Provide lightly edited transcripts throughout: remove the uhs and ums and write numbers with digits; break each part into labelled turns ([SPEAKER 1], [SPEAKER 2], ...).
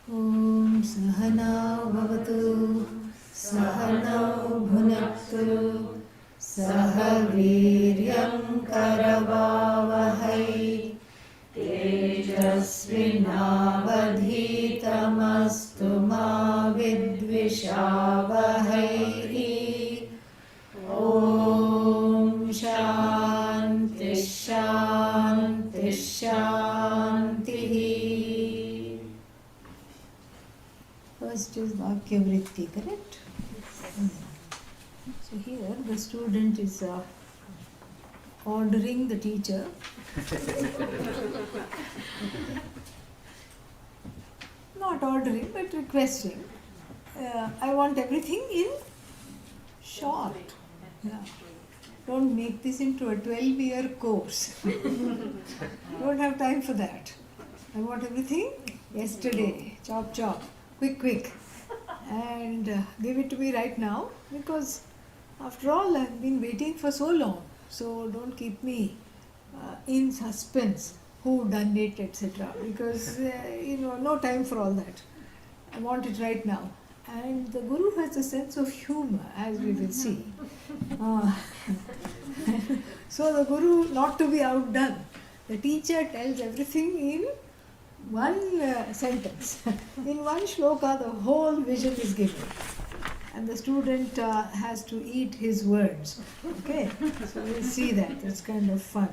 [SPEAKER 1] Om Sahana Bhavatu Sahana Bhunaktu Sahaviryam Karavavahai Tejasvinavadhitamastu ma vidvishavahai. Om Shanti Shanti Shanti. First is Vakya Vrtti, correct? So here the student is ordering the teacher not ordering but requesting. I want everything in short. Yeah. Don't make this into a 12-year course. Don't have time for that. I want everything yesterday. Chop, chop. Quick, quick. And give it to me right now, because after all I've been waiting for so long. So don't keep me in suspense. Who done it, etc. Because no time for all that. I want it right now. And the Guru has a sense of humor, as we will see. So the Guru, not to be outdone, the teacher tells everything in one sentence. In one shloka, the whole vision is given. And the student has to eat his words. Okay? So we'll see that. It's kind of fun.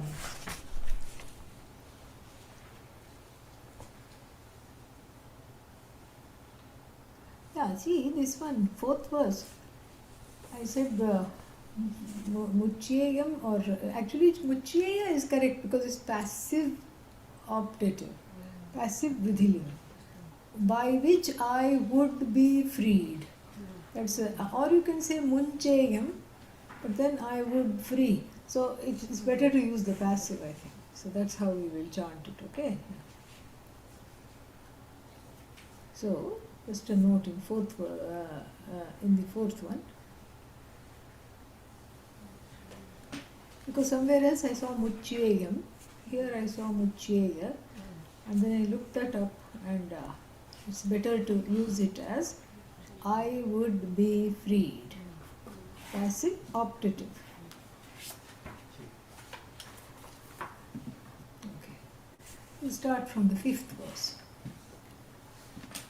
[SPEAKER 1] Yeah, see this one, fourth verse. I said Muchyayam, or actually Muchyaya is correct because it's passive optative, passive vidhiling, by which I would be freed. That's or you can say Munchayam, but then I would free. So it's better to use the passive, I think. So that's how we will chant it, okay? So just a note in the fourth one. Because somewhere else I saw Muchyayam, here I saw Muchyaya, and then I looked that up, and it's better to use it as I would be freed. Passive optative. Okay. We start from the fifth verse.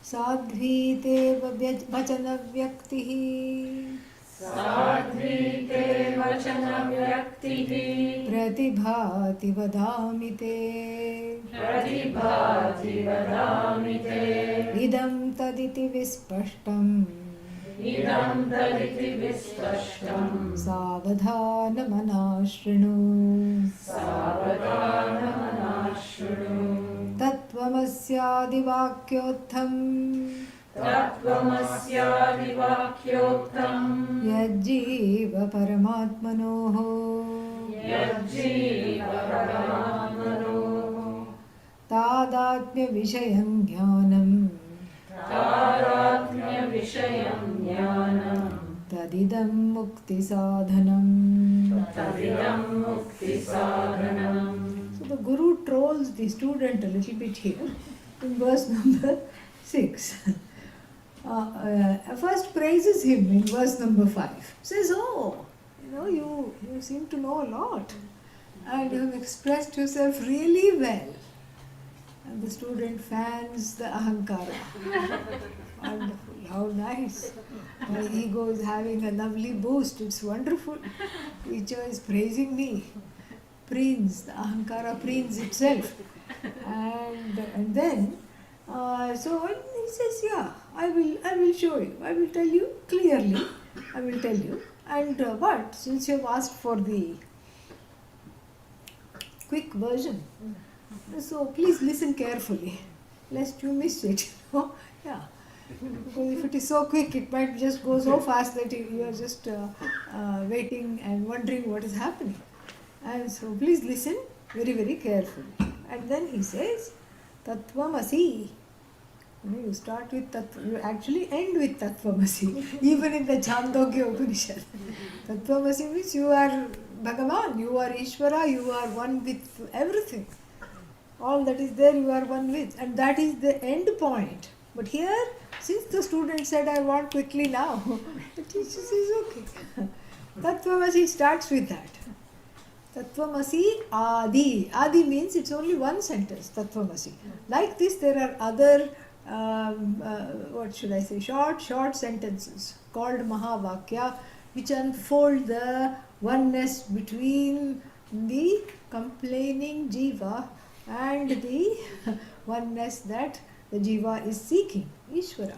[SPEAKER 1] Sadhvite vachana vyaktihi
[SPEAKER 2] Sadhvite vachana vyaktihi
[SPEAKER 1] pratibhati vadamite
[SPEAKER 2] pratibhati vadamite
[SPEAKER 1] idam taditi vispashtam
[SPEAKER 2] idam taditi vispashtam
[SPEAKER 1] savadhana manashrinu
[SPEAKER 2] savadhana manashrunu
[SPEAKER 1] tatvamasyadivakyottham
[SPEAKER 2] tatvamasyadivakyottam
[SPEAKER 1] yajjiva paramatmanoho
[SPEAKER 2] yajjiva paramatmano
[SPEAKER 1] तादात्म्य विषयं ज्ञानं
[SPEAKER 2] तादात्म्य विषयं ज्ञानं
[SPEAKER 1] तदिदं मुक्तिसाधनम्.
[SPEAKER 2] तदिदं मुक्तिसाधनम्.
[SPEAKER 1] So the Guru trolls the student a little bit here in verse number 6. First praises him in verse number 5. Says, oh, you seem to know a lot and you have expressed yourself really well. And the student fans the ahankara. Wonderful, how nice. My ego is having a lovely boost. It's wonderful. Teacher is praising me. Preens, the ahankara preens itself. And then, so he says, yeah, I will show you. I will tell you clearly. I will tell you. And but since you have asked for the quick version, so please listen carefully, lest you miss it. Yeah, because if it is so quick, it might just go so fast that you are just waiting and wondering what is happening. And so please listen very, very carefully. And then he says, Tattvamasi. You start with Tattva, you actually end with Tattvamasi, even in the Chandogya Upanishad. Tattvamasi means you are Bhagavan, you are Ishvara, you are one with everything. All that is there you are one with. And that is the end point. But here, since the student said, I want quickly now, the teacher says, okay. Tattvamasi starts with that. Tattvamasi Adi. Adi means it's only one sentence, Tattvamasi. Like this, there are other, what should I say, short sentences called Mahavakya, which unfold the oneness between the complaining jiva and the oneness that the jiva is seeking, Ishvara.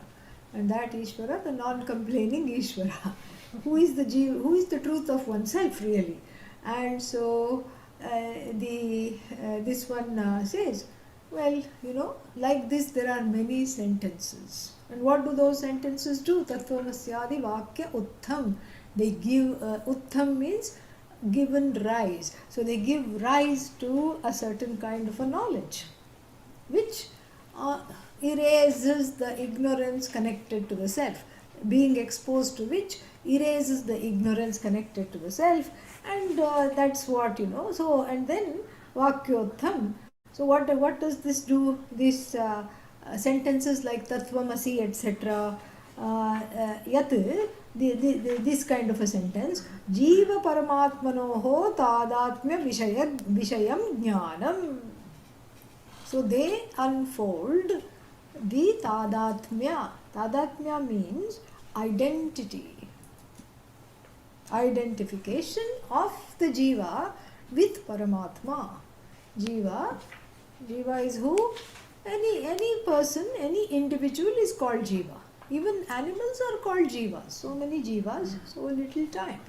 [SPEAKER 1] And that Ishvara, the non-complaining Ishvara, who is the jiva, who is the truth of oneself really. And so this one says, well, like this there are many sentences. And what do those sentences do? Tattvamasyadi Vakya Uttham. They give, Uttham means given rise. So they give rise to a certain kind of a knowledge, which erases the ignorance connected to the self. Being exposed to which erases the ignorance connected to the self, and that's what So, and then Vakyottham. So what does this do? These sentences like Tattvamasi, etc. Yat, this kind of a sentence, Jiva Paramatmanoho Tadatmya Vishayam Jnanam. So they unfold the Tadatmya. Tadatmya means identity. Identification of the Jiva with Paramatma. Jiva is who? Any person, any individual is called Jiva. Even animals are called Jivas. So many Jivas, so little time.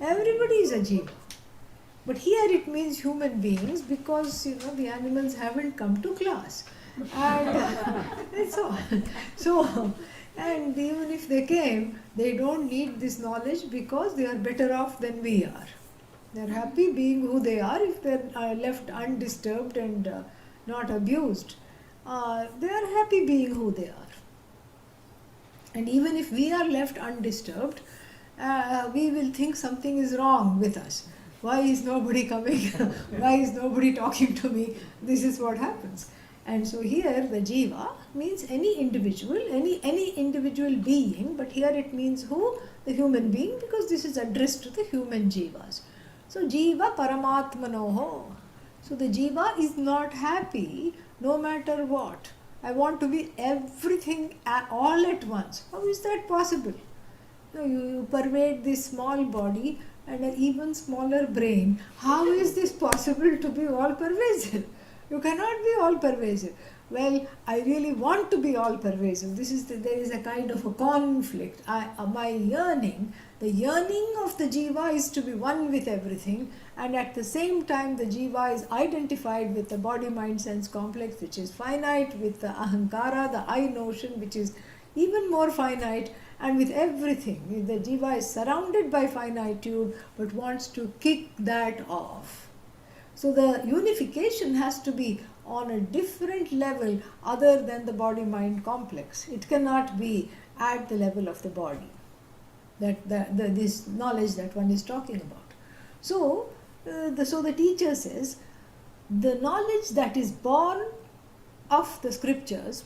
[SPEAKER 1] Everybody is a Jiva. But here it means human beings because the animals haven't come to class. And so and even if they came, they don't need this knowledge because they are better off than we are. They are happy being who they are if they are left undisturbed and not abused. They are happy being who they are. And even if we are left undisturbed, we will think something is wrong with us. Why is nobody coming? Why is nobody talking to me? This is what happens. And so here the jiva means any individual, any individual being, but here it means who? The human being, because this is addressed to the human jivas. So jiva paramatmanoho. So the jiva is not happy no matter what. I want to be everything all at once. How is that possible? You pervade this small body and an even smaller brain. How is this possible to be all pervasive? You cannot be all pervasive. Well, I really want to be all pervasive. There is a kind of a conflict. My yearning, the yearning of the jiva is to be one with everything, and at the same time the jiva is identified with the body, mind, sense complex, which is finite, with the ahankara, the I notion, which is even more finite, and with everything. The jiva is surrounded by finitude but wants to kick that off. So the unification has to be on a different level other than the body-mind complex. It cannot be at the level of the body. This knowledge that one is talking about. So the teacher says, the knowledge that is born of the scriptures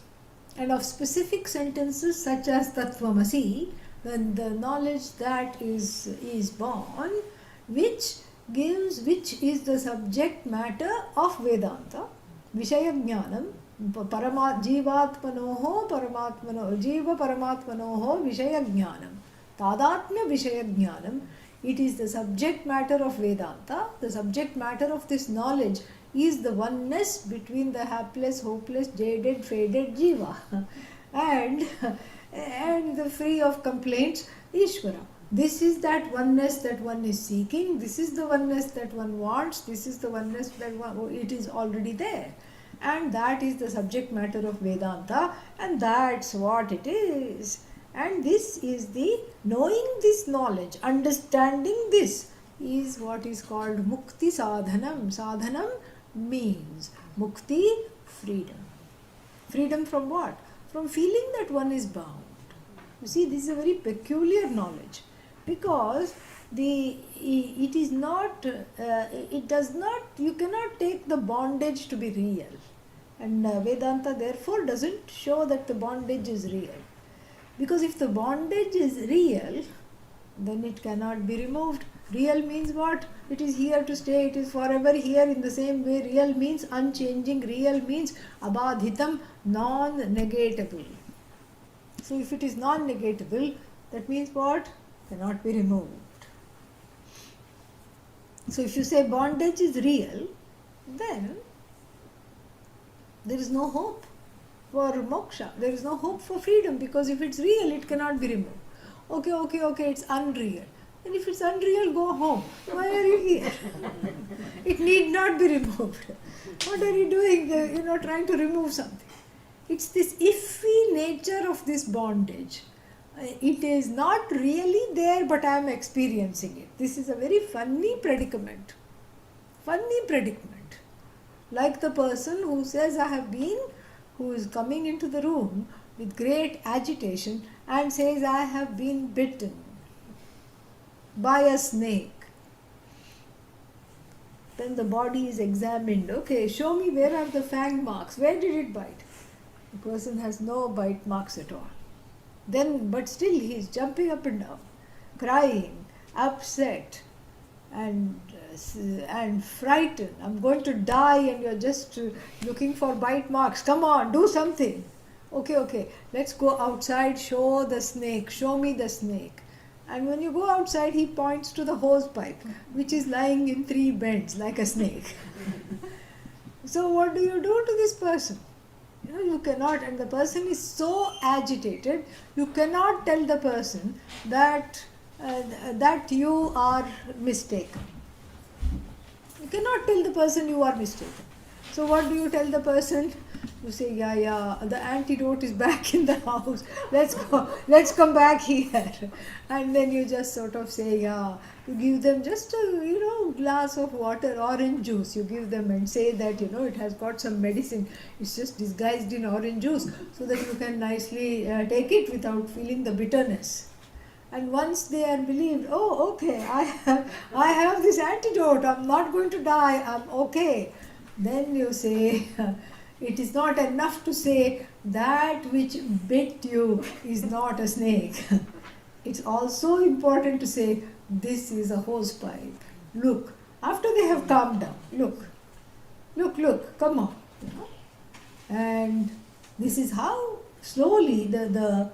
[SPEAKER 1] and of specific sentences such as Tattvamasi, then the knowledge that is born, which is the subject matter of Vedanta, Vishaya Jnanam, Jivatmanoho Jiva Paramatmanoho Vishaya Jnanam, Tadatmya Vishaya Jnanam. It is the subject matter of Vedanta. The subject matter of this knowledge is the oneness between the hapless, hopeless, jaded, faded Jiva and the free of complaints Ishvara. This is that oneness that one is seeking. This is the oneness that one wants. This is the oneness that it is already there. And that is the subject matter of Vedanta, and that's what it is. And this is the knowing this knowledge, understanding this is what is called Mukti Sadhanam. Sadhanam means Mukti, freedom. Freedom from what? From feeling that one is bound. You see, this is a very peculiar knowledge. Because it is not, it does not, you cannot take the bondage to be real. And Vedanta therefore doesn't show that the bondage is real. Because if the bondage is real, then it cannot be removed. Real means what? It is here to stay, it is forever here. In the same way, real means unchanging, real means abadhitam, non-negatable. So if it is non-negatable, that means what? Cannot be removed. So if you say bondage is real, then there is no hope for moksha. There is no hope for freedom, because if it's real, it cannot be removed. Okay, it's unreal. And if it's unreal, go home. Why are you here? It need not be removed. What are you doing? Trying to remove something. It's this iffy nature of this bondage. It is not really there, but I am experiencing it. This is a very funny predicament. Like the person who says, who is coming into the room with great agitation and says, I have been bitten by a snake. Then the body is examined. Okay, show me, where are the fang marks? Where did it bite? The person has no bite marks at all. But still he is jumping up and down, crying, upset, and frightened. I'm going to die, and you're just looking for bite marks. Come on, do something. Okay, let's go outside, show me the snake. And when you go outside, he points to the hose pipe, which is lying in 3 bends like a snake. So what do you do to this person? You cannot, and the person is so agitated, you cannot tell the person that you are mistaken. You cannot tell the person you are mistaken. So what do you tell the person? You say, yeah, the antidote is back in the house. Let's come back here. And then you just sort of say, yeah. You give them just a glass of water, orange juice. You give them and say that it has got some medicine. It's just disguised in orange juice, so that you can nicely take it without feeling the bitterness. And once they are believed, oh, okay, I have this antidote. I'm not going to die. I'm okay. Then you say, it is not enough to say that which bit you is not a snake. It's also important to say, this is a hose pipe. Look, after they have calmed down, look, come on. And this is how slowly the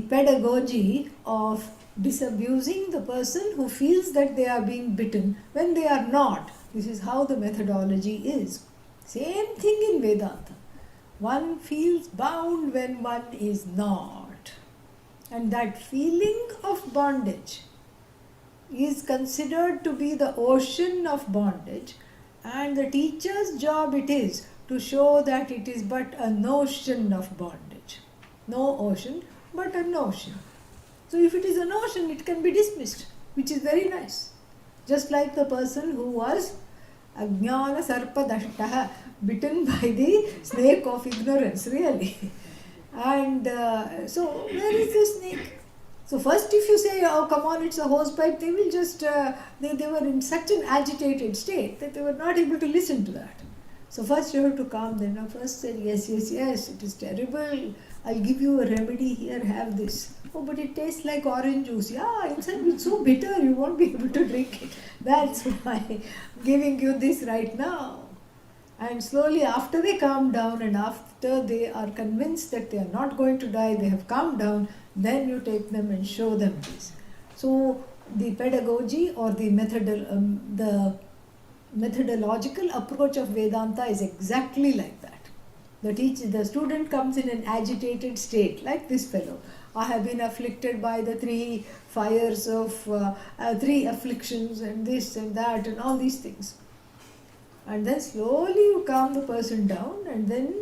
[SPEAKER 1] pedagogy of disabusing the person who feels that they are being bitten when they are not. This is how the methodology is. Same thing in Vedanta. One feels bound when one is not. And that feeling of bondage is considered to be the ocean of bondage, and the teacher's job it is to show that it is but a notion of bondage. No ocean, but a notion. So if it is a notion, it can be dismissed, which is very nice. Just like the person who was Ajnana Sarpa Dashtaha, bitten by the snake of ignorance, really. And so where is the snake? So first if you say, oh come on, it's a hose pipe, they will just, they were in such an agitated state that they were not able to listen to that. So first you have to calm them. Now first said, yes, it is terrible. I'll give you a remedy here, have this. Oh, but it tastes like orange juice. Yeah, inside it's so bitter, you won't be able to drink it. That's why I'm giving you this right now. And slowly after they calm down and after they are convinced that they are not going to die, they have calmed down, then you take them and show them this. So the pedagogy or the methodological approach of Vedanta is exactly like that. The student comes in an agitated state, like this fellow. I have been afflicted by the 3 fires of 3 afflictions and this and that and all these things. And then slowly you calm the person down, and then,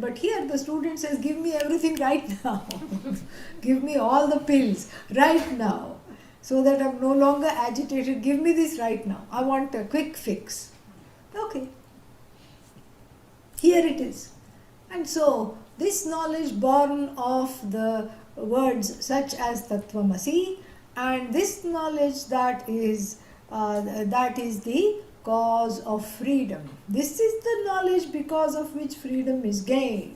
[SPEAKER 1] but here the student says, give me everything right now. Give me all the pills right now, so that I'm no longer agitated. Give me this right now. I want a quick fix. Okay. Here it is. And so, this knowledge born of the words such as Tattvamasi, and this knowledge that is the cause of freedom. This is the knowledge because of which freedom is gained.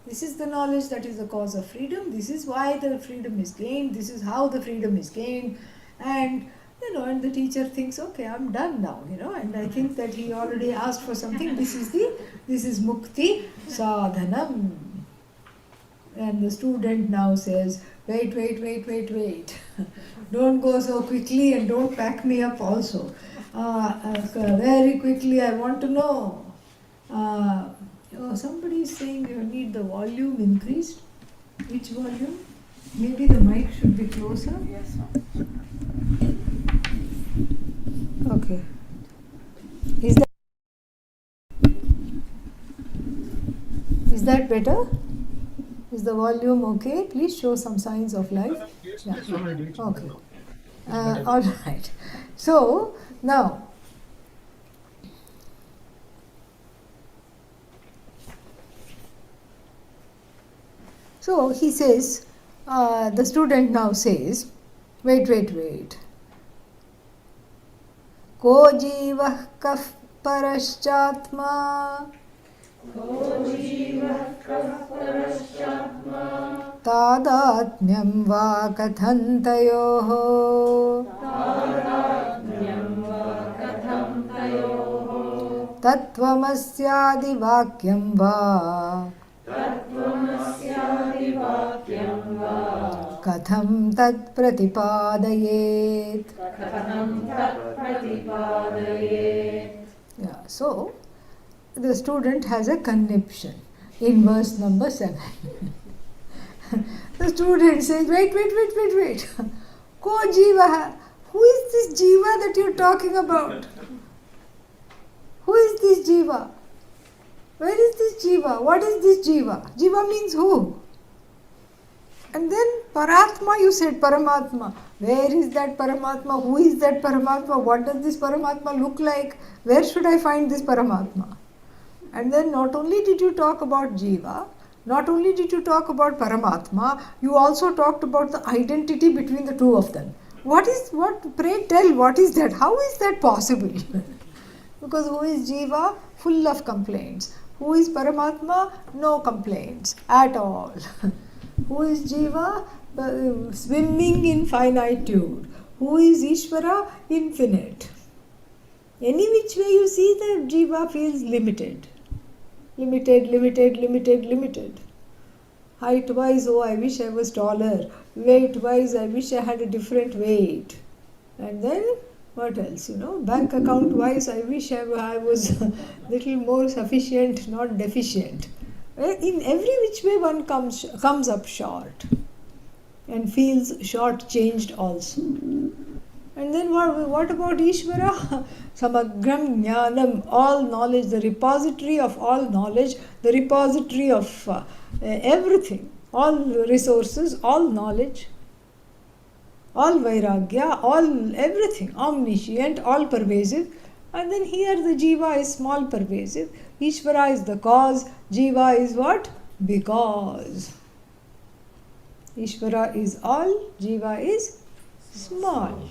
[SPEAKER 1] This is the knowledge that is the cause of freedom. This is why the freedom is gained. This is how the freedom is gained. And and the teacher thinks, okay, I'm done now, and I think that he already asked for something. This is mukti sadhanam. And the student now says, wait. Don't go so quickly and don't pack me up also. Very quickly, I want to know. Somebody is saying you need the volume increased. Which volume? Maybe the mic should be closer.
[SPEAKER 2] Yes, ma'am.
[SPEAKER 1] Okay. Is that better? Is the volume okay? Please show some signs of life. Yeah. Okay. All right. So now, he says, the student now says, wait. Ko jivah kaf parashchatma तादात्म्यं वा कथन्तयोः तत्त्वमस्यादिवाक्यं वा कथं तत् प्रतिपादयेत्. Yeah, so the student has a conniption in verse number 7. The student says, wait. Ko jiva. Who is this jiva that you're talking about? Who is this jiva? Where is this jiva? What is this jiva? Jiva means who? And then Paratma, you said Paramatma. Where is that Paramatma? Who is that Paramatma? What does this Paramatma look like? Where should I find this Paramatma? And then not only did you talk about Jiva, not only did you talk about Paramatma, you also talked about the identity between the two of them. Pray tell, what is that? How is that possible? Because who is Jiva? Full of complaints. Who is Paramatma? No complaints at all. Who is Jiva? Swimming in finitude. Who is Ishvara? Infinite. Any which way you see, the Jiva feels limited. Limited. Height-wise, I wish I was taller. Weight-wise, I wish I had a different weight. And then, what else? Bank account-wise, I wish I was a little more sufficient, not deficient. In every which way one comes up short and feels short-changed also. And then what about Ishvara? Samagram Jnanam, all knowledge, the repository of all knowledge, the repository of everything, all resources, all knowledge, all Vairagya, all everything, omniscient, all pervasive. And then here the Jiva is small pervasive, Ishvara is the cause, Jiva is what? Because. Ishvara is all, Jiva is small.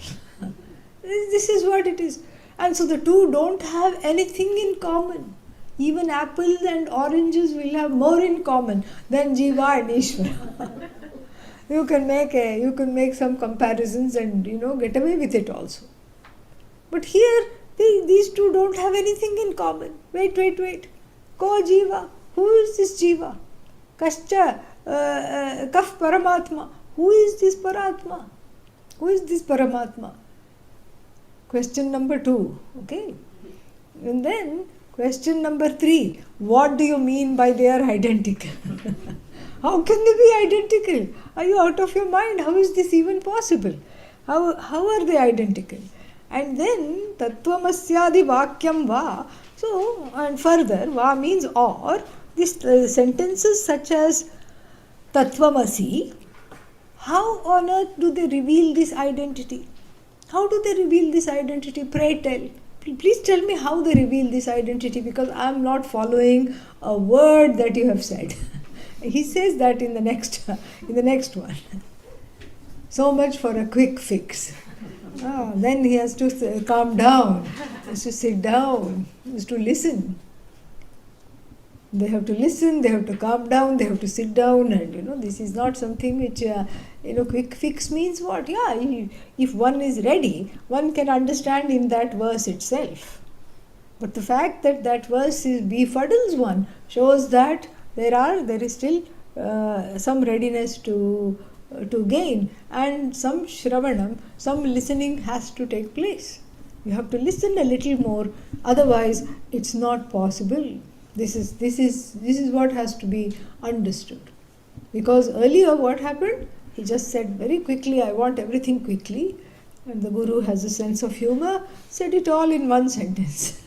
[SPEAKER 1] This is what it is. And so the two don't have anything in common. Even apples and oranges will have more in common than Jiva and Ishvara. You can make some comparisons and get away with it also. But here these two don't have anything in common. Wait. Ko Jiva. Who is this Jiva? Kascha Kaf Paramatma. Who is this Paratma? Who is this Paramatma? Question number 2. Okay. And then question number 3. What do you mean by they are identical? How can they be identical? Are you out of your mind? How is this even possible? How are they identical? And then Tattvamasyaadi Vakyam Va. So, and further, Va means or. These sentences such as Tattvamasi, how on earth do they reveal this identity? How do they reveal this identity? Pray tell. Please tell me how they reveal this identity, because I am not following a word that you have said. He says that in the next one. So much for a quick fix. Then he has to calm down. is to sit down, is to listen. They have to listen, they have to calm down, they have to sit down, and this is not something which, quick fix means what? Yeah, if one is ready, one can understand in that verse itself. But the fact that that verse befuddles one shows that there is still some readiness to gain, and some shravanam, some listening has to take place. You have to listen a little more, otherwise it's not possible. This is what has to be understood. Because earlier what happened? He just said very quickly, I want everything quickly. And the Guru has a sense of humor, said it all in one sentence.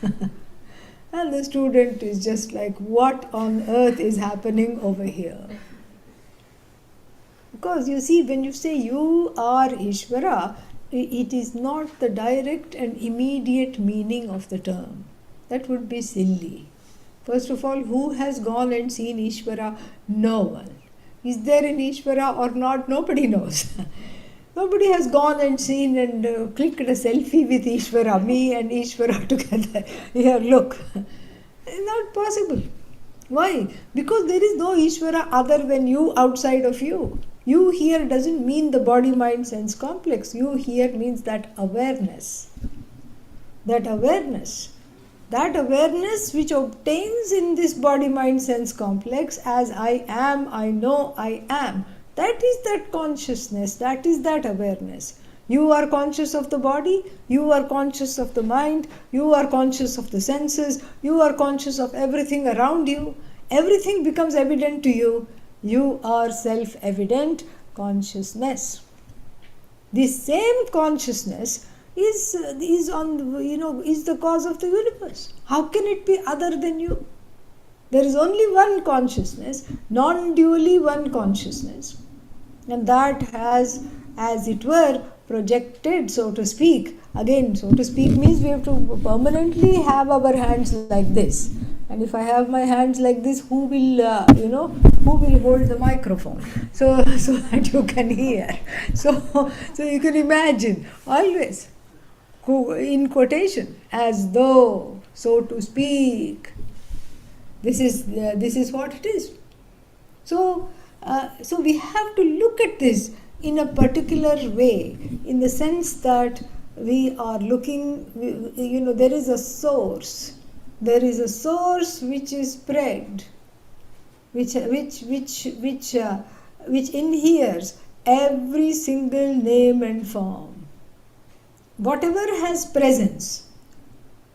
[SPEAKER 1] And the student is just like, what on earth is happening over here? Because you see, when you say you are Ishvara, it is not the direct and immediate meaning of the term. That would be silly. First of all, who has gone and seen Ishvara? No one. Is there an Ishvara or not? Nobody knows. Nobody has gone and seen and clicked a selfie with Ishvara, me and Ishvara together. Here, look. It's not possible. Why? Because there is no Ishvara other than you outside of you. You here doesn't mean the body, mind, sense complex. You here means that awareness. That awareness which obtains in this body, mind, sense complex as I am, I know, I am. That is that consciousness, that is that awareness. You are conscious of the body, you are conscious of the mind, you are conscious of the senses, you are conscious of everything around you. Everything becomes evident to you. You are self-evident consciousness. This same consciousness is the cause of the universe. How can it be other than you? There is only one consciousness, non-dually one consciousness. And that has, as it were, projected, so to speak. Again, so to speak means we have to permanently have our hands like this. And if I have my hands like this, who will hold the microphone? So that you can hear. So you can imagine, always, in quotation, as though, so to speak. This is what it is. So we have to look at this in a particular way, in the sense that we are looking, there is a source. There is a source which is spread, which inheres every single name and form. Whatever has presence,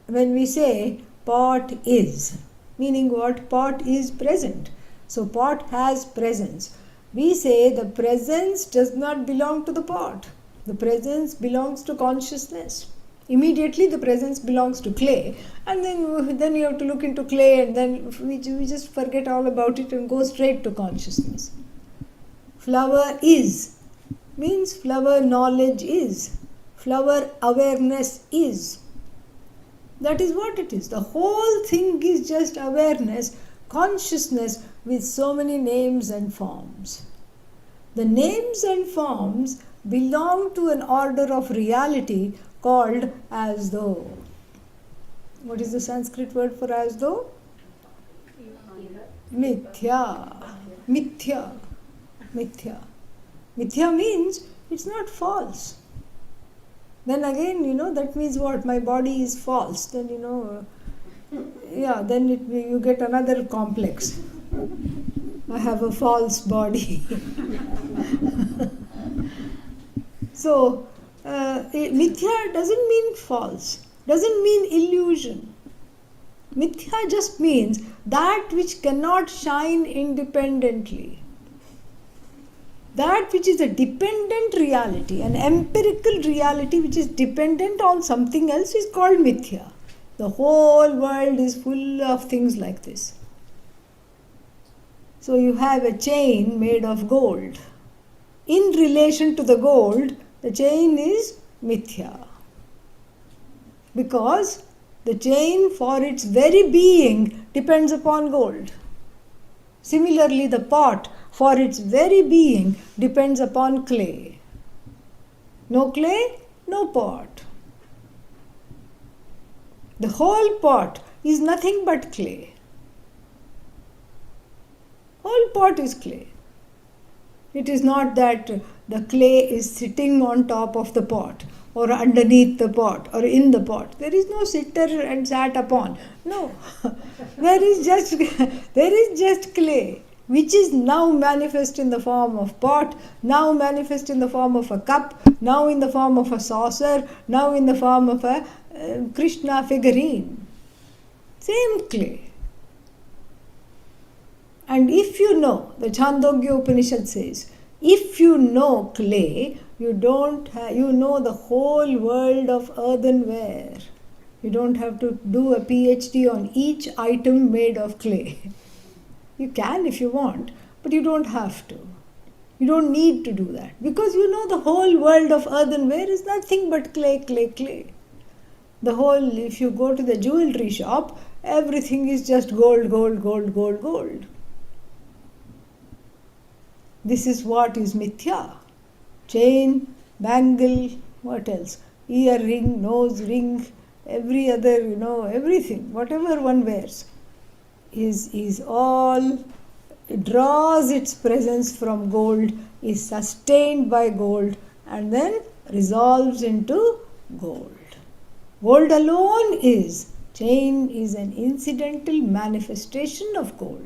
[SPEAKER 1] when we say pot is, meaning what? Pot is present. So pot has presence. We say the presence does not belong to the pot. The presence belongs to consciousness. Immediately the presence belongs to clay, and then you have to look into clay, and then we just forget all about it and go straight to consciousness. Flower is means flower knowledge is. Flower awareness is. That is what it is. The whole thing is just awareness, consciousness with so many names and forms. The names and forms belong to an order of reality called as though. What is the Sanskrit word for as though? Mithya. Mithya. Mithya. Mithya means it's not false. Then again, that means what? My body is false. Then, then you get another complex. I have a false body. So, mithya doesn't mean false, doesn't mean illusion. Mithya just means that which cannot shine independently. That which is a dependent reality, an empirical reality which is dependent on something else, is called mithya. The whole world is full of things like this. So you have a chain made of gold. In relation to the gold, the chain is mithya. Because the chain, for its very being, depends upon gold. Similarly, the pot, for its very being, depends upon clay. No clay, no pot. The whole pot is nothing but clay. Whole pot is clay. It is not that the clay is sitting on top of the pot or underneath the pot or in the pot. There is no sitter and sat upon. No. there is just clay, which is now manifest in the form of pot, now manifest in the form of a cup, now in the form of a saucer, now in the form of a Krishna figurine. Same clay. And if you know, the Chandogya Upanishad says, if you know clay, you know the whole world of earthenware. You don't have to do a PhD on each item made of clay. You can if you want, but you don't have to. You don't need to do that, because you know the whole world of earthenware is nothing but clay, clay, clay. If you go to the jewelry shop, everything is just gold, gold, gold, gold, gold. This is what is mithya. Chain, bangle, what else? Earring, nose ring, every other, everything, whatever one wears, is all, draws its presence from gold, is sustained by gold, and then resolves into gold. Gold alone is. Chain is an incidental manifestation of gold.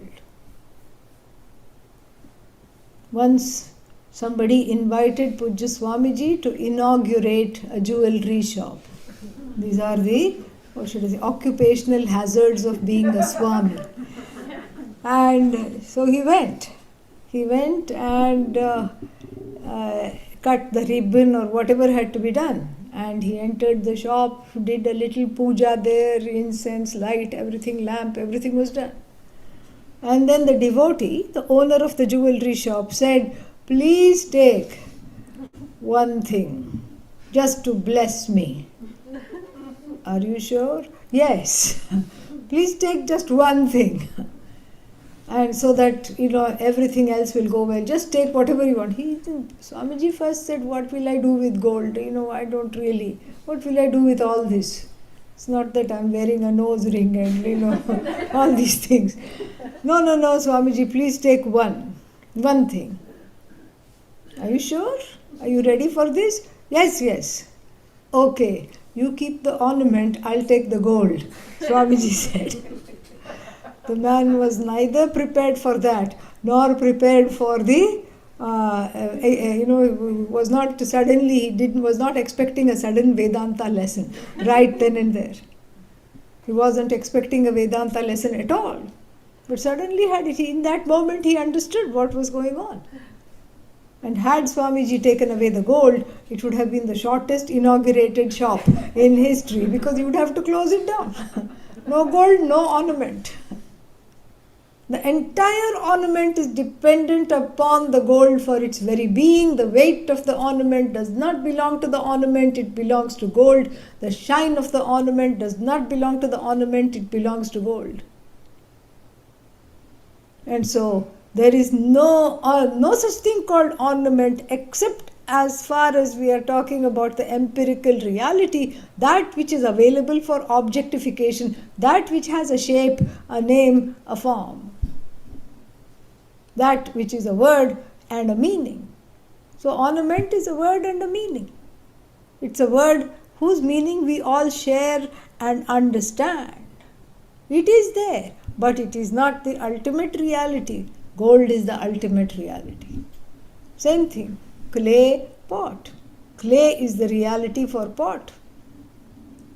[SPEAKER 1] Once somebody invited Pujya Swamiji to inaugurate a jewelry shop. These are the, occupational hazards of being a Swami. And so he went. He went and cut the ribbon or whatever had to be done. And he entered the shop, did a little puja there, incense, light, everything, lamp, everything was done. And then the devotee, the owner of the jewelry shop, said, please take one thing, just to bless me. Are you sure? Yes. Please take just one thing. And so that, everything else will go well. Just take whatever you want. Swamiji first said, what will I do with gold? I don't really. What will I do with all this? It's not that I'm wearing a nose ring and, all these things. No, Swamiji, please take one thing. Are you sure? Are you ready for this? Yes. Okay, you keep the ornament, I'll take the gold, Swamiji said. The man was neither prepared for that, nor prepared for the, was not expecting a sudden Vedanta lesson right then and there. He wasn't expecting a Vedanta lesson at all. But suddenly, in that moment, he understood what was going on. And had Swamiji taken away the gold, it would have been the shortest inaugurated shop in history, because you would have to close it down. No gold, no ornament. The entire ornament is dependent upon the gold for its very being. The weight of the ornament does not belong to the ornament, it belongs to gold. The shine of the ornament does not belong to the ornament, it belongs to gold. And so there is no such thing called ornament, except as far as we are talking about the empirical reality, that which is available for objectification, that which has a shape, a name, a form. That which is a word and a meaning. So ornament is a word and a meaning. It's a word whose meaning we all share and understand. It is there, but it is not the ultimate reality. Gold is the ultimate reality. Same thing, clay, pot. Clay is the reality for pot.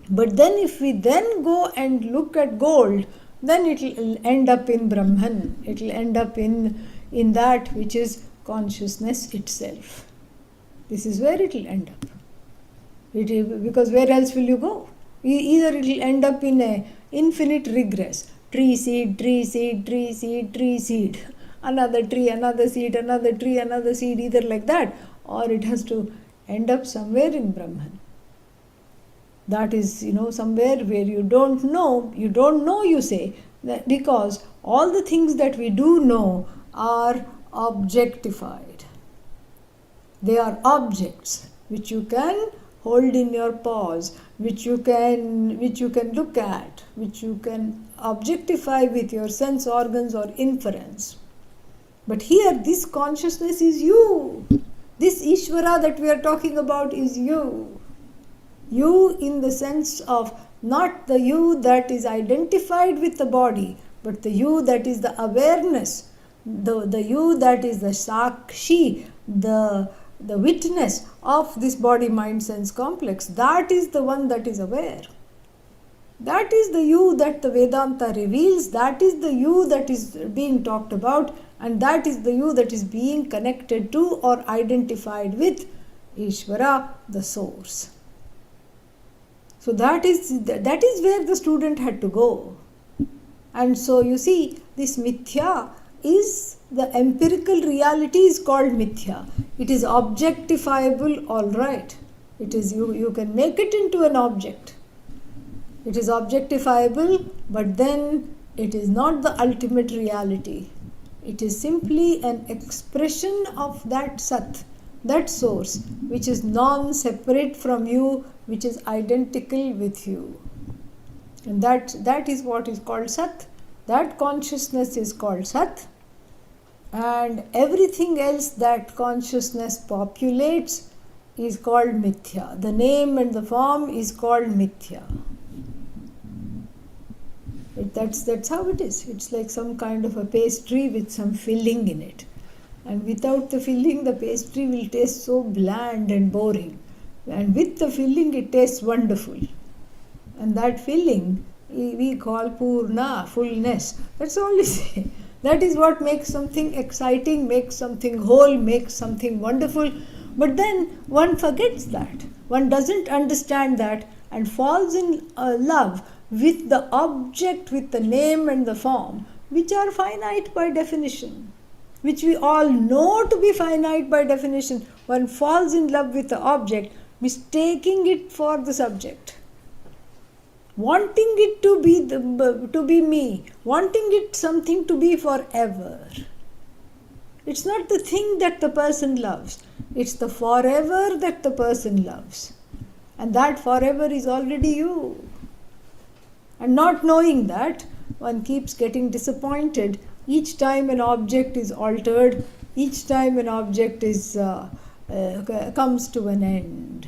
[SPEAKER 1] But then if we then go and look at gold, then it will end up in Brahman. It will end up in that which is consciousness itself. This is where it will end up. Because where else will you go? Either it will end up in a infinite regress. Tree seed, tree seed, tree seed, tree seed. Another tree, another seed, another tree, another seed, either like that. Or it has to end up somewhere in Brahman. That is, somewhere where you don't know, you say, that because all the things that we do know are objectified. They are objects which you can hold in your paws, which you can look at, which you can objectify with your sense organs or inference. But here, this consciousness is you. This Ishvara that we are talking about is you. You in the sense of not the you that is identified with the body, but the you that is the awareness, the you that is the sakshi, the witness of this body, mind, sense complex. That is the one that is aware. That is the you that the Vedanta reveals. That is the you that is being talked about, and that is the you that is being connected to or identified with Ishvara, the source. So that is where the student had to go. And so you see, this mithya is the empirical reality is called mithya. It is objectifiable, all right. It is you can make it into an object. It is objectifiable, but then it is not the ultimate reality. It is simply an expression of that Sat, that source, which is non-separate from you, which is identical with you. And that is what is called Sat. That consciousness is called Sat. And everything else that consciousness populates is called Mithya. The name and the form is called Mithya. That's how it is. It's like some kind of a pastry with some filling in it. And without the filling, the pastry will taste so bland and boring. And with the filling, it tastes wonderful. And that filling we call Purna, fullness. That's all we say. That is what makes something exciting, makes something whole, makes something wonderful. But then one forgets that. One doesn't understand that and falls in love with the object, with the name and the form, which are finite by definition, which we all know to be finite by definition. One falls in love with the object, mistaking it for the subject, wanting it to be me, wanting it something to be forever. It's not the thing that the person loves, it's the forever that the person loves. And that forever is already you. And not knowing that, one keeps getting disappointed each time an object is altered, each time an object is comes to an end.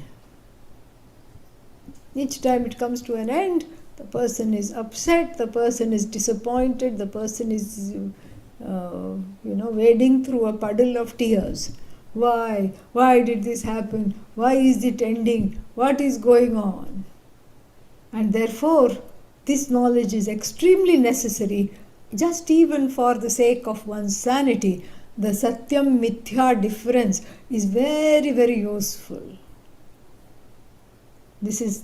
[SPEAKER 1] Each time it comes to an end, the person is upset, the person is disappointed, the person is wading through a puddle of tears. Why? Why did this happen? Why is it ending? What is going on? And therefore, this knowledge is extremely necessary, just even for the sake of one's sanity. The Satyam Mithya difference is very, very useful.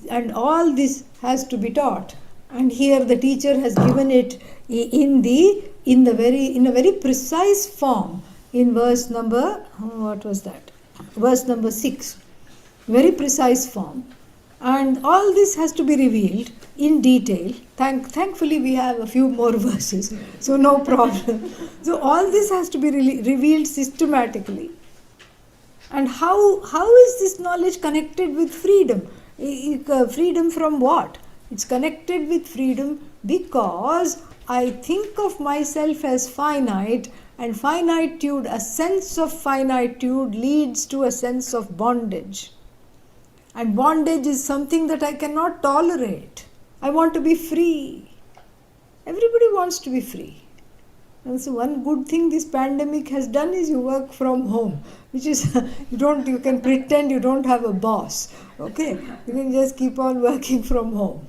[SPEAKER 1] And all this has to be taught. And here the teacher has given it in a very precise form. In verse number, Verse number 6. Very precise form. And all this has to be revealed in detail. Thankfully, we have a few more verses, so no problem. So all this has to be revealed systematically. And how is this knowledge connected with freedom? Freedom from what? It's connected with freedom because I think of myself as finite, and finitude, a sense of finitude, leads to a sense of bondage. And bondage is something that I cannot tolerate. I want to be free. Everybody wants to be free. And so one good thing this pandemic has done is you work from home, which is you can pretend you don't have a boss. Okay, you can just keep on working from home.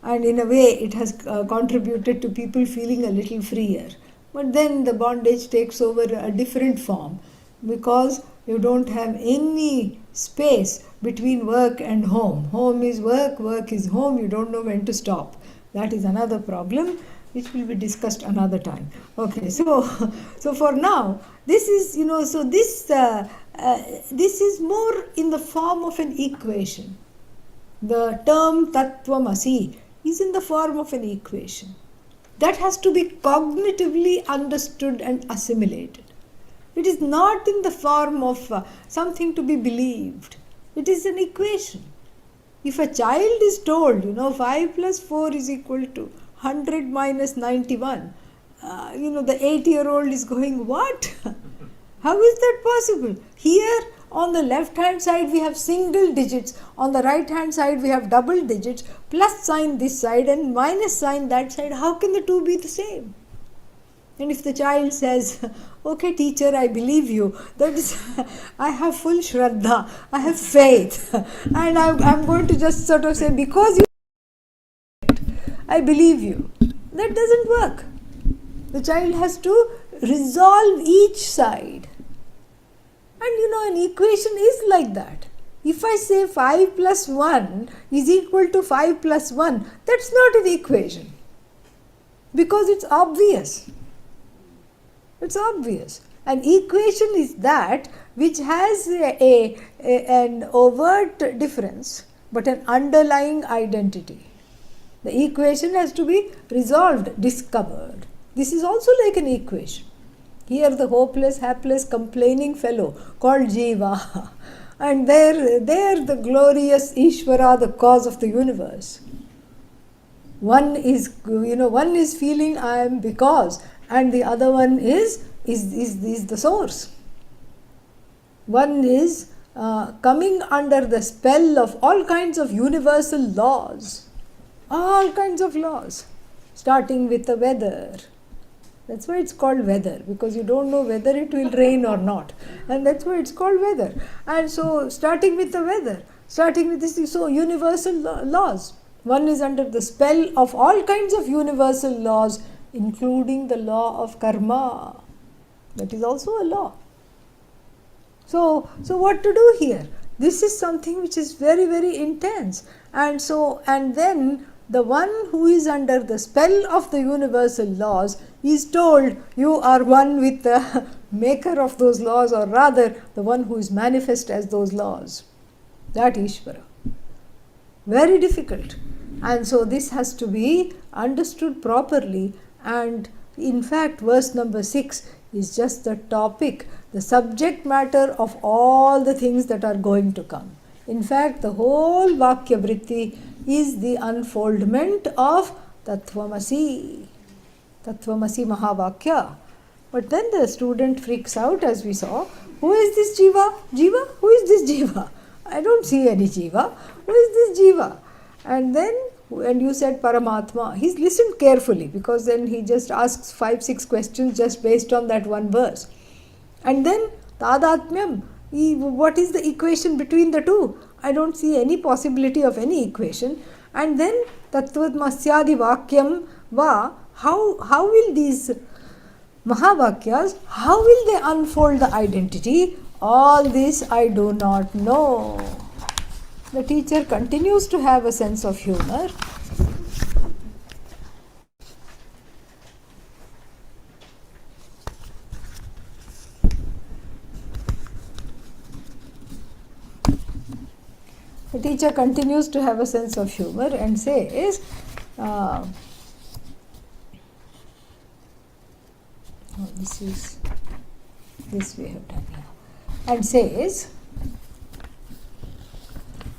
[SPEAKER 1] And in a way, it has contributed to people feeling a little freer. But then the bondage takes over a different form because you don't have any space between work and home. Home is work, work is home, you don't know when to stop. That is another problem which will be discussed another time. Okay, so for now, this is, this is more in the form of an equation. The term Tattvamasi is in the form of an equation. That has to be cognitively understood and assimilated. It is not in the form of something to be believed. It is an equation. If a child is told, 5 plus 4 is equal to 100 minus 91, the 8-year-old is going, what? How is that possible? Here on the left hand side we have single digits, on the right hand side we have double digits, plus sign this side and minus sign that side. How can the two be the same? And if the child says, okay teacher, I believe you, that is, I have full shraddha, I have faith, and I'm going to just sort of say, because you, I believe you. That doesn't work. The child has to resolve each side. And an equation is like that. If I say 5 plus 1 is equal to 5 plus 1, that's not an equation. Because it's obvious. It's obvious. An equation is that which has an overt difference but an underlying identity. The equation has to be resolved, discovered. This is also like an equation. Here the hopeless, hapless, complaining fellow called Jiva, and there the glorious Ishvara, the cause of the universe. One is feeling I am because, and the other one is the source. One is coming under the spell of all kinds of universal laws, starting with the weather. That's why it's called weather, because you don't know whether it will rain or not, and that's why it's called weather. And so starting with the weather, starting with this, so universal laws. One is under the spell of all kinds of universal laws, including the law of karma. That is also a law. So what to do here? This is something which is very, very intense. And then the one who is under the spell of the universal laws is told, you are one with the maker of those laws, or rather the one who is manifest as those laws. That Ishvara. Very difficult. And so this has to be understood properly, and in fact verse number 6 is just the topic, the subject matter of all the things that are going to come. In fact, the whole Vakya Vrtti is the unfoldment of Tattvamasi Mahavakya. But then the student freaks out, as we saw. Who is this Jiva? Jiva? Who is this Jiva? I don't see any Jiva. Who is this Jiva? And then, when you said Paramatma, he's listened carefully, because then he just asks 5-6 questions just based on that one verse. And then, Tadatmyam, what is the equation between the two? I don't see any possibility of any equation. And then, Tattvamasyadi Vakyam Va, how will these Mahavakyas, how will they unfold the identity? All this I do not know. The teacher continues to have a sense of humor. The teacher continues to have a sense of humor and says, this we have done here, and says,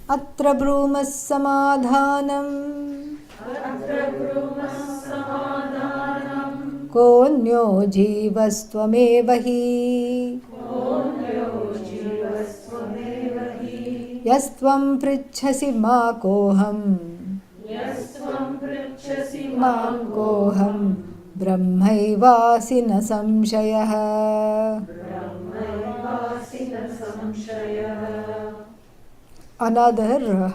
[SPEAKER 1] Atra brumas samadhanam konyo jivastvameva hi yastvam pritchasi ma koham mam koham brahmaivasina samshayah. Another,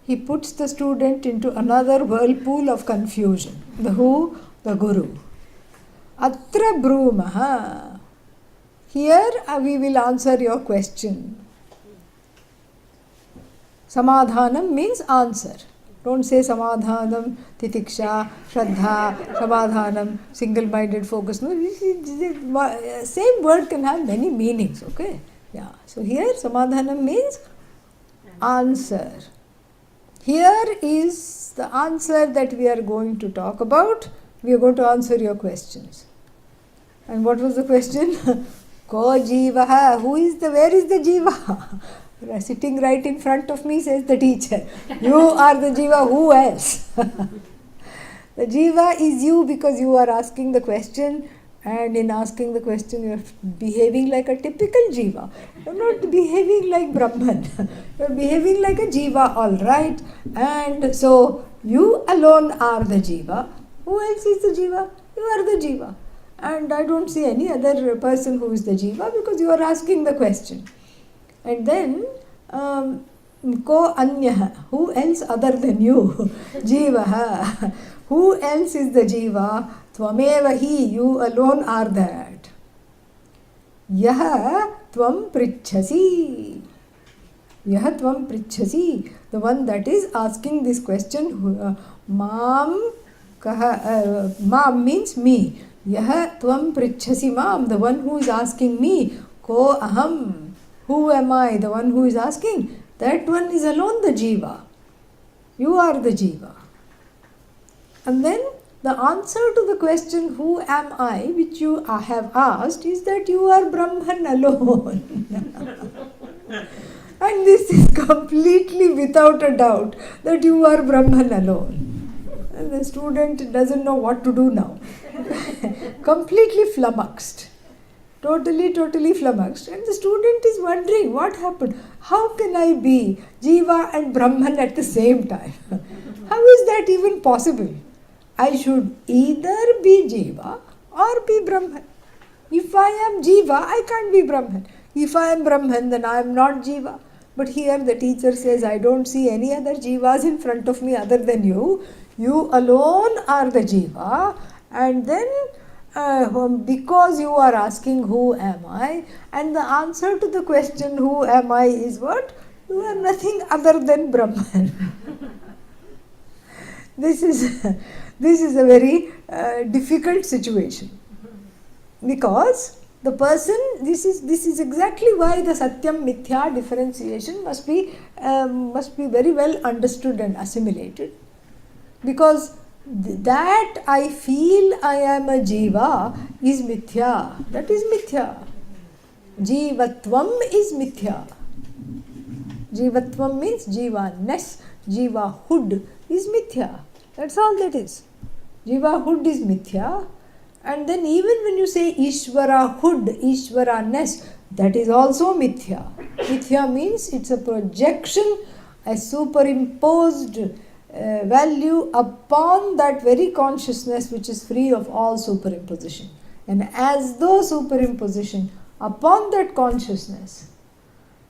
[SPEAKER 1] he puts the student into another whirlpool of confusion. The who? The Guru. Atra brumaha. Here we will answer your question. Samadhanam means answer. Don't say Samadhanam, Titiksha, Shraddha, Samadhanam, single-minded focus. No, same word can have many meanings, okay? Yeah. So here Samadhanam means answer. Here is the answer that we are going to talk about. We are going to answer your questions. And what was the question? Ko jivaha? Where is the jiva? Sitting right in front of me, says the teacher. You are the jiva, who else? The jiva is you because you are asking the question, and in asking the question you are behaving like a typical jiva. You are not behaving like Brahman. You are behaving like a jiva, all right. And so you alone are the jiva. Who else is the jiva? You are the jiva. And I don't see any other person who is the jiva because you are asking the question. And then ko anyah, who else other than you? Jivaha. Who else is the jiva? Tvameva hi, you alone are that. Yaha tvam prichhasi. Yaha tvam prichhasi. The one that is asking this question. Mam kaha. Mam means me. Yaha tvam prichhasi mam. The one who is asking me. Ko aham. Who am I? The one who is asking. That one is alone the jiva. You are the jiva. And then the answer to the question, who am I, which you have asked, is that you are Brahman alone. And this is completely without a doubt that you are Brahman alone. And the student doesn't know what to do now. Completely flummoxed. Totally flummoxed. And the student is wondering, what happened? How can I be Jiva and Brahman at the same time? How is that even possible? I should either be Jiva or be Brahman. If I am Jiva, I can't be Brahman. If I am Brahman, then I am not Jiva. But here the teacher says, I don't see any other Jivas in front of me other than you. You alone are the Jiva. And then because you are asking who am I, and the answer to the question who am I is what? You are nothing other than Brahman. This is a very difficult situation, because the person, this is exactly why the Satyam Mithya differentiation must be very well understood and assimilated, because that I feel I am a jiva is mithya. That is mithya. Jivatvam is mithya. Jivatvam means jivaness. Jivahood is mithya. That's all that is. Jivahood is mithya. And then even when you say Ishvarahood, Ishvaraness, that is also mithya. Mithya means it's a projection, a superimposed value upon that very consciousness which is free of all superimposition. And as though superimposition upon that consciousness,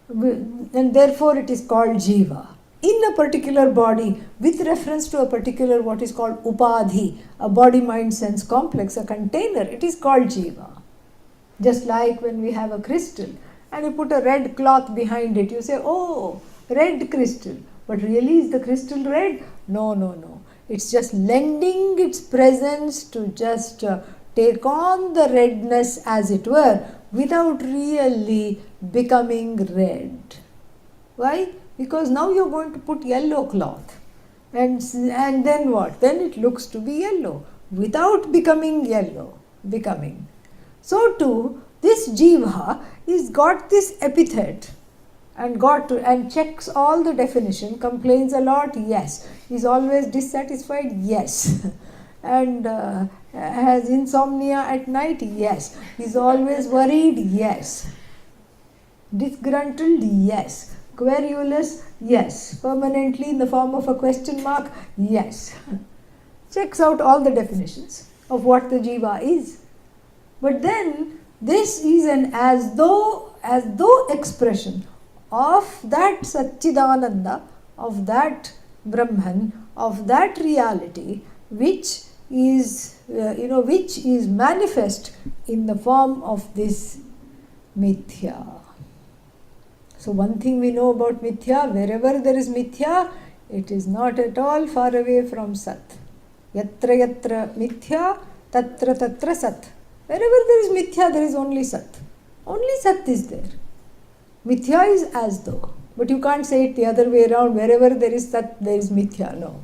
[SPEAKER 1] and therefore it is called jiva. In a particular body, with reference to a particular what is called upadhi, a body, mind, sense complex, a container, it is called jiva. Just like when we have a crystal and you put a red cloth behind it, you say, oh, red crystal. But really, is the crystal red? No. It's just lending its presence to just take on the redness, as it were, without really becoming red. Why? Because now you're going to put yellow cloth. And then what? Then it looks to be yellow, without becoming yellow. So too, this jiva is got this epithet, and checks all the definition, complains a lot, yes. Is always dissatisfied, yes. And has insomnia at night, yes. Is always worried, yes. Disgruntled, yes. Querulous, yes. Permanently in the form of a question mark, yes. Checks out all the definitions of what the jiva is. But then this is an as though expression of that Satchidananda, of that Brahman, of that reality, which is manifest in the form of this mithya. So one thing we know about mithya, wherever there is mithya, it is not at all far away from sat. Yatra yatra mithya, tatra tatra sat. Wherever there is mithya, there is only sat. Only sat is there. Mithya is as though. But you can't say it the other way around. Wherever there is sat, there is mithya. No.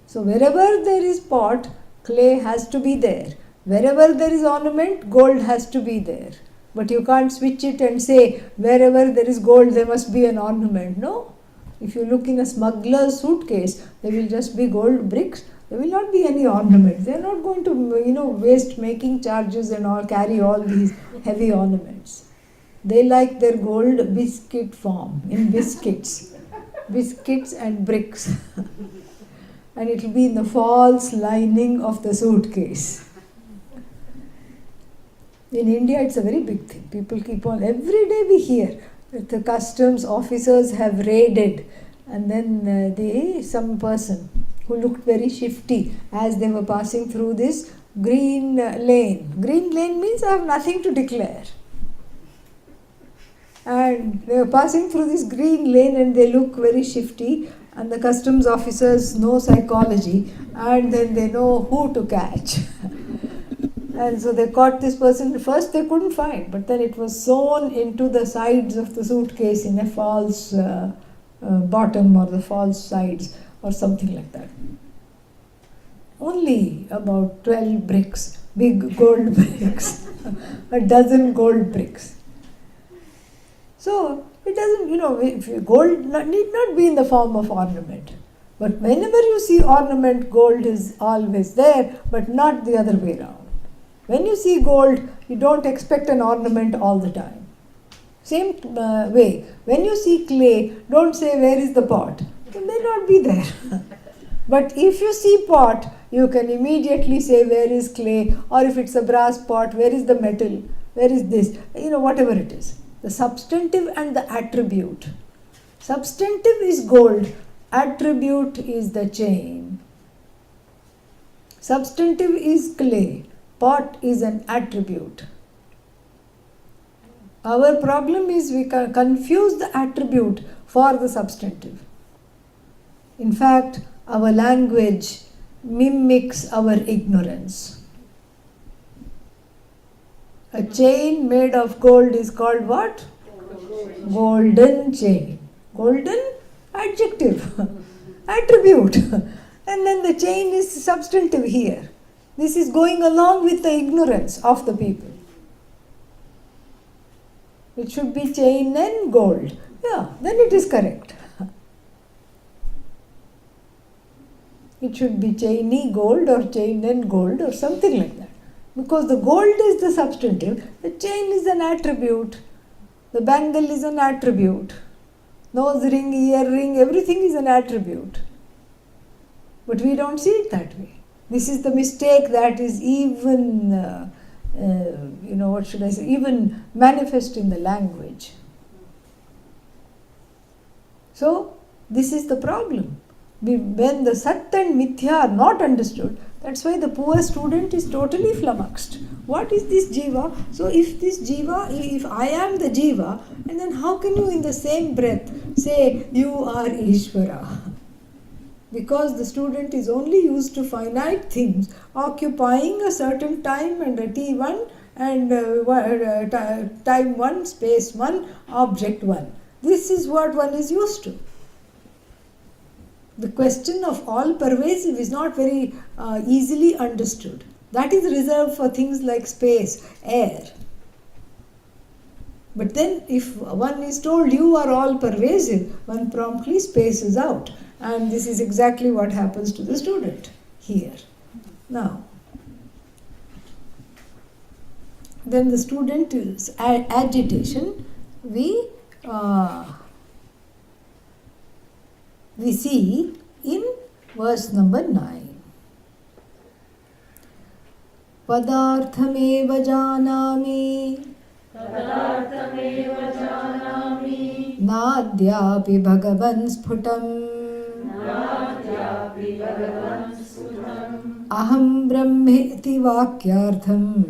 [SPEAKER 1] So wherever there is pot, clay has to be there. Wherever there is ornament, gold has to be there. But you can't switch it and say wherever there is gold there must be an ornament. No. If you look in a smuggler's suitcase, there will just be gold bricks. There will not be any ornaments. They are not going to, waste making charges and all, carry all these heavy ornaments. They like their gold biscuit form, in biscuits. Biscuits and bricks. And it will be in the false lining of the suitcase. In India, it's a very big thing. People keep on, every day we hear that the customs officers have raided, and then some person who looked very shifty as they were passing through this green lane. Green lane means I have nothing to declare. And they were passing through this green lane and they look very shifty, and the customs officers know psychology, and then they know who to catch. And so they caught this person. First they couldn't find, but then it was sewn into the sides of the suitcase in a false bottom or the false sides or something like that. Only about 12 bricks, big gold bricks, a dozen gold bricks. So it doesn't, gold need not be in the form of ornament. But whenever you see ornament, gold is always there, but not the other way around. When you see gold, you don't expect an ornament all the time. Same way, when you see clay, don't say where is the pot. It may not be there. But if you see pot, you can immediately say where is clay, or if it's a brass pot, where is the metal, where is this, whatever it is. The substantive and the attribute. Substantive is gold, attribute is the chain. Substantive is clay, pot is an attribute. Our problem is we confuse the attribute for the substantive. In fact, our language mimics our ignorance. A chain made of gold is called what? Golden chain. Golden, adjective, attribute. And then the chain is substantive here. This is going along with the ignorance of the people. It should be chain and gold. Yeah, then it is correct. It should be chainy gold or chain and gold or something like that. Because the gold is the substantive, the chain is an attribute, the bangle is an attribute, nose ring, ear ring, everything is an attribute. But we don't see it that way. This is the mistake that is even, even manifest in the language. So, this is the problem. When the Sat and Mithya are not understood, that's why the poor student is totally flummoxed. What is this Jiva? So if this Jiva, if I am the Jiva, and then how can you in the same breath say you are Ishvara? Because the student is only used to finite things, occupying a certain time and a T1 and time 1, space 1, object 1. This is what one is used to. The question of all pervasive is not very easily understood. That is reserved for things like space, air. But then if one is told you are all pervasive, one promptly spaces out. And this is exactly what happens to the student here. Now, then the student's agitation, we see in verse number 9. Padarthameva janami nadyapi bhagavan sphutam aham brahmeti vakyartham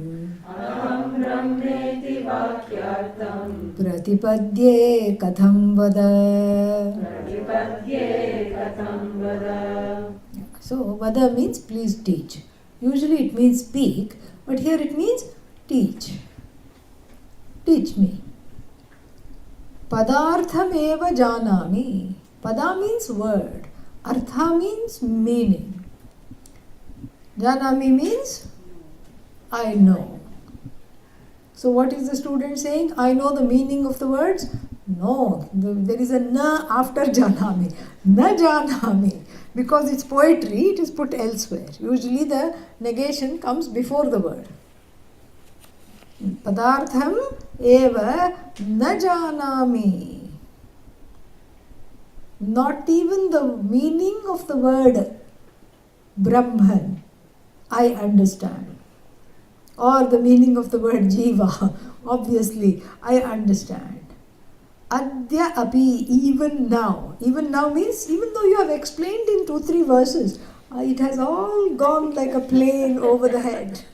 [SPEAKER 1] Pratipadye katham vada. So, vada means please teach. Usually it means speak, but here it means teach. Teach me. Padartham eva janami. Pada means word. Artha means meaning. Janami means I know. So what is the student saying? I know the meaning of the words? No, there is a na after janami. Na janami. Because it's poetry, it is put elsewhere. Usually the negation comes before the word. Padartham eva na janami. Not even the meaning of the word Brahman I understand. Or the meaning of the word Jiva, obviously, I understand. Adya api, even now. Even now means, even though you have explained in 2-3 verses, it has all gone like a plane over the head.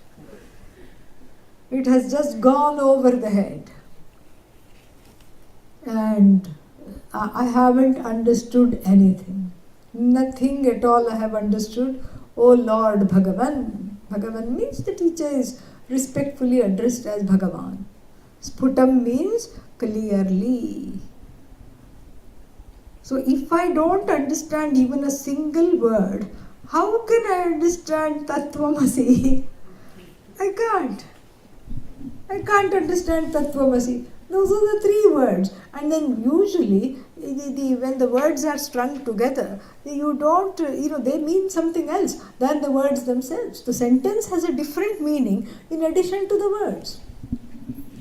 [SPEAKER 1] It has just gone over the head. And I haven't understood anything. Nothing at all I have understood. O Lord Bhagavan. Bhagavan means the teacher is respectfully addressed as Bhagavan. Sputam means clearly. So if I don't understand even a single word, how can I understand Tattvamasi? I can't. I can't understand Tattvamasi. Those are the 3 words. And then usually, when the words are strung together, you don't, they mean something else than the words themselves. The sentence has a different meaning in addition to the words.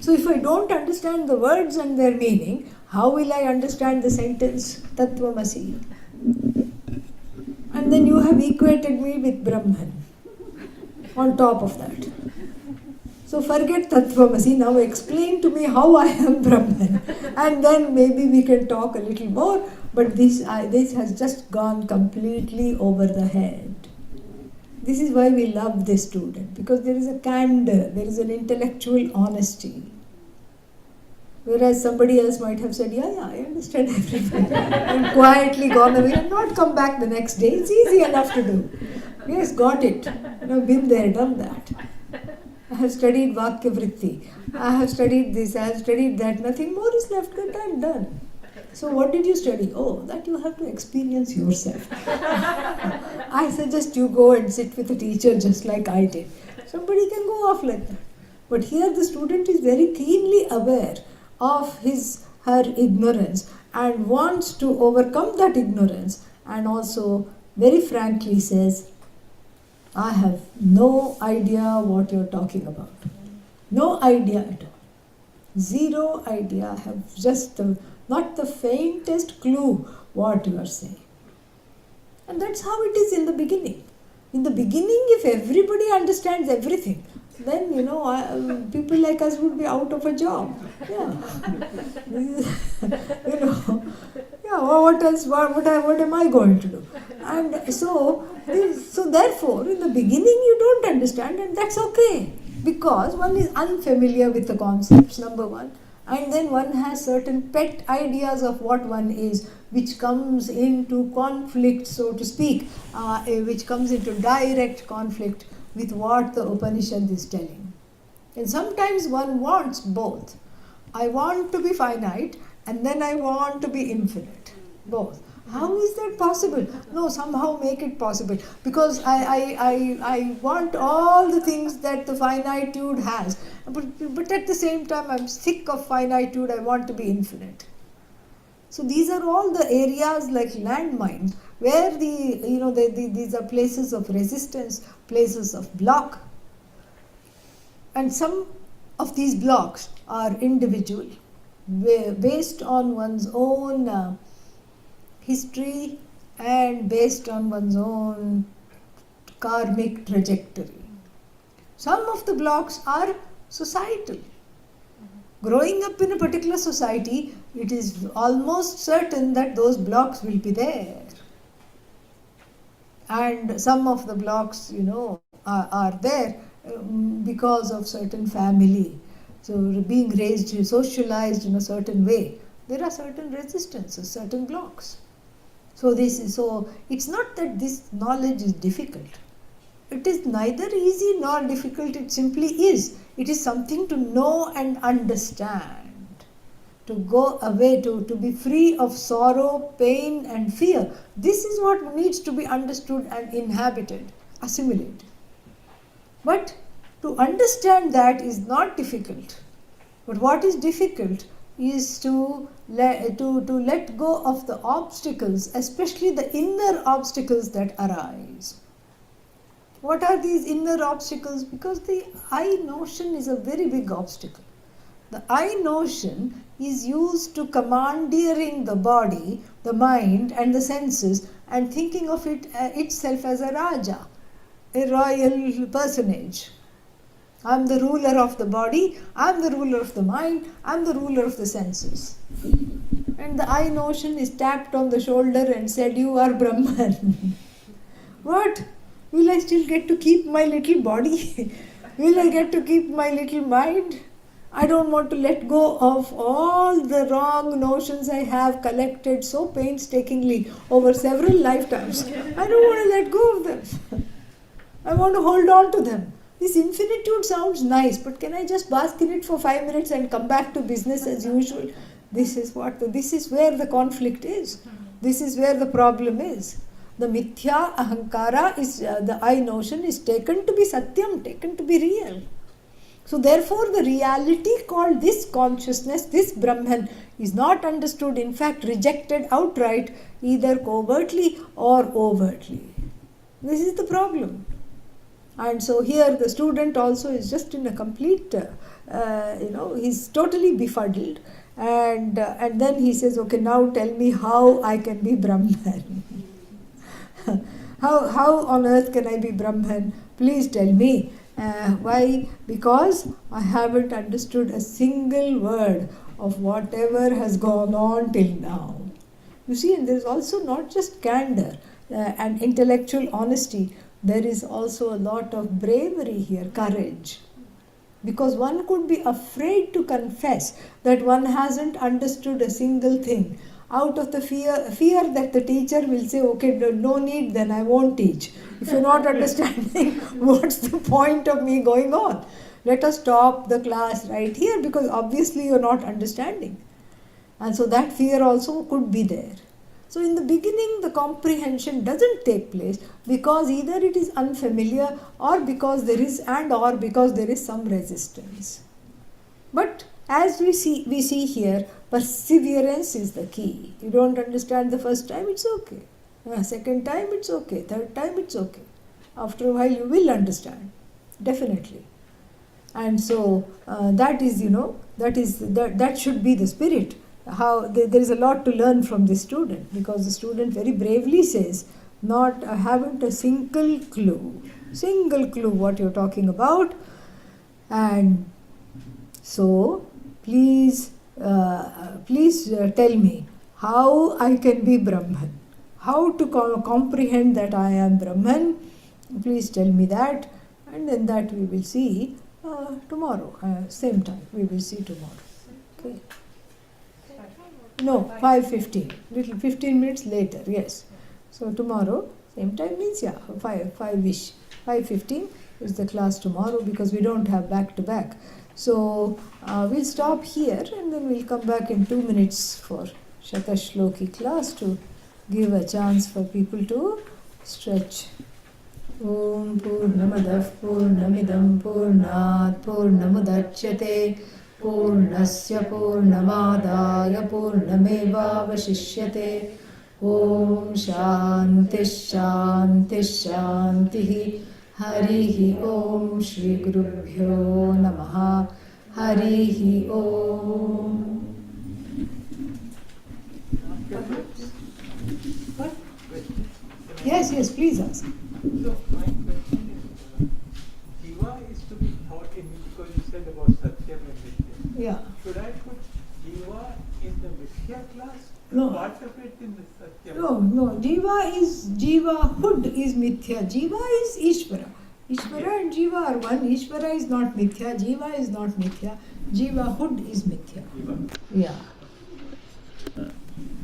[SPEAKER 1] So if I don't understand the words and their meaning, how will I understand the sentence Tattvamasi? And then you have equated me with Brahman on top of that. So forget Tattvamasi, now explain to me how I am Brahman, and then maybe we can talk a little more, but this has just gone completely over the head. This is why we love this student, because there is a candor, there is an intellectual honesty. Whereas somebody else might have said, yeah, I understand everything, and quietly gone away and not come back the next day. It's easy enough to do. Yes, got it. Been there, done that. I have studied Vakya Vrtti. I have studied this, I have studied that. Nothing more is left. Good, I'm done. So what did you study? Oh, that you have to experience yourself. I suggest you go and sit with a teacher just like I did. Somebody can go off like that. But here the student is very keenly aware of her ignorance and wants to overcome that ignorance, and also very frankly says, I have no idea what you're talking about. No idea at all. Zero idea. I have just not the faintest clue what you are saying. And that's how it is in the beginning. In the beginning, if everybody understands everything, then, people like us would be out of a job. Yeah. What else, what am I going to do? And so therefore, in the beginning you don't understand, and that's okay. Because one is unfamiliar with the concepts, number one. And then one has certain pet ideas of what one is, which comes into conflict, so to speak, which comes into direct conflict with what the Upanishad is telling. And sometimes one wants both. I want to be finite, and then I want to be infinite. Both. How is that possible? No, somehow make it possible. Because I want all the things that the finitude has. But at the same time, I'm sick of finitude. I want to be infinite. So these are all the areas like landmines where these are places of resistance, places of block. And some of these blocks are individual, based on one's own history and based on one's own karmic trajectory. Some of the blocks are societal. Growing up in a particular society, it is almost certain that those blocks will be there. And some of the blocks, are there because of certain family. So being raised, socialized in a certain way, there are certain resistances, certain blocks. So it's not that this knowledge is difficult. It is neither easy nor difficult, it simply is. It is something to know and understand, to go away, to be free of sorrow, pain and fear. This is what needs to be understood and inhabited, assimilated. But to understand that is not difficult. But what is difficult is to let go of the obstacles, especially the inner obstacles that arise. What are these inner obstacles? Because the I notion is a very big obstacle. The I notion is used to commandeering the body, the mind and the senses, and thinking of it itself as a Raja, a royal personage. I am the ruler of the body, I am the ruler of the mind, I am the ruler of the senses. And the I notion is tapped on the shoulder and said, you are Brahman. What? Will I still get to keep my little body? Will I get to keep my little mind? I don't want to let go of all the wrong notions I have collected so painstakingly over several lifetimes. I don't want to let go of them. I want to hold on to them. This infinitude sounds nice, but can I just bask in it for 5 minutes and come back to business as usual? This is where the conflict is. This is where the problem is. The mithya ahankara is the I notion is taken to be satyam, taken to be real. So therefore the reality called this consciousness, this Brahman, is not understood, in fact rejected outright, either covertly or overtly. This is the problem. And so here the student also is just in a complete, he's totally befuddled. And then he says, okay, now tell me how I can be Brahman. How on earth can I be Brahman? Please tell me. Why? Because I haven't understood a single word of whatever has gone on till now. You see, and there is also not just candor and intellectual honesty, there is also a lot of bravery here, courage. Because one could be afraid to confess that one hasn't understood a single thing, out of the fear that the teacher will say, okay, no need, then I won't teach. If you're not understanding, what's the point of me going on? Let us stop the class right here, because obviously you're not understanding. And so that fear also could be there. So in the beginning, the comprehension doesn't take place because either it is unfamiliar or because there is some resistance. But as we see here, perseverance is the key. You don't understand the first time, it's okay. Second time, it's okay. Third time, it's okay. After a while, you will understand, definitely. And so that should be the spirit. There is a lot to learn from this student, because the student very bravely says, I haven't a single clue what you're talking about. And so please tell me how I can be Brahman, how to comprehend that I am Brahman. Please tell me that, and then that we will see tomorrow, same time we will see tomorrow. Okay. No, 5:15, little 15 minutes later, yes. So tomorrow, same time means 5-ish. 5:15 is the class tomorrow, because we don't have back to back. So we'll stop here and then we'll come back in 2 minutes for Shatashloki class to give a chance for people to stretch. Om Purnamadah Purnamidam Purnat Purnamudachyate Purnasya Purnamadaya Purnamevavashishyate. Om Shanti Shanti Shanti. Harihi Om Shri Gurubhyo Namaha. Harihi Om. What? Yes, please ask.
[SPEAKER 3] So my question is, Jiva is to be thought in, because you said about Satyam and Mithya.
[SPEAKER 1] Yeah.
[SPEAKER 3] Should I put Jiva in the Mithya class?
[SPEAKER 1] No.
[SPEAKER 3] Part of it in the Satyam?
[SPEAKER 1] No. Jivahood is Mithya. Jiva is Ishvara. Ishvara and Jiva are one. Ishvara is not Mithya. Jiva is not Mithya. Jivahood is Mithya.
[SPEAKER 3] Jiva.
[SPEAKER 1] Yeah.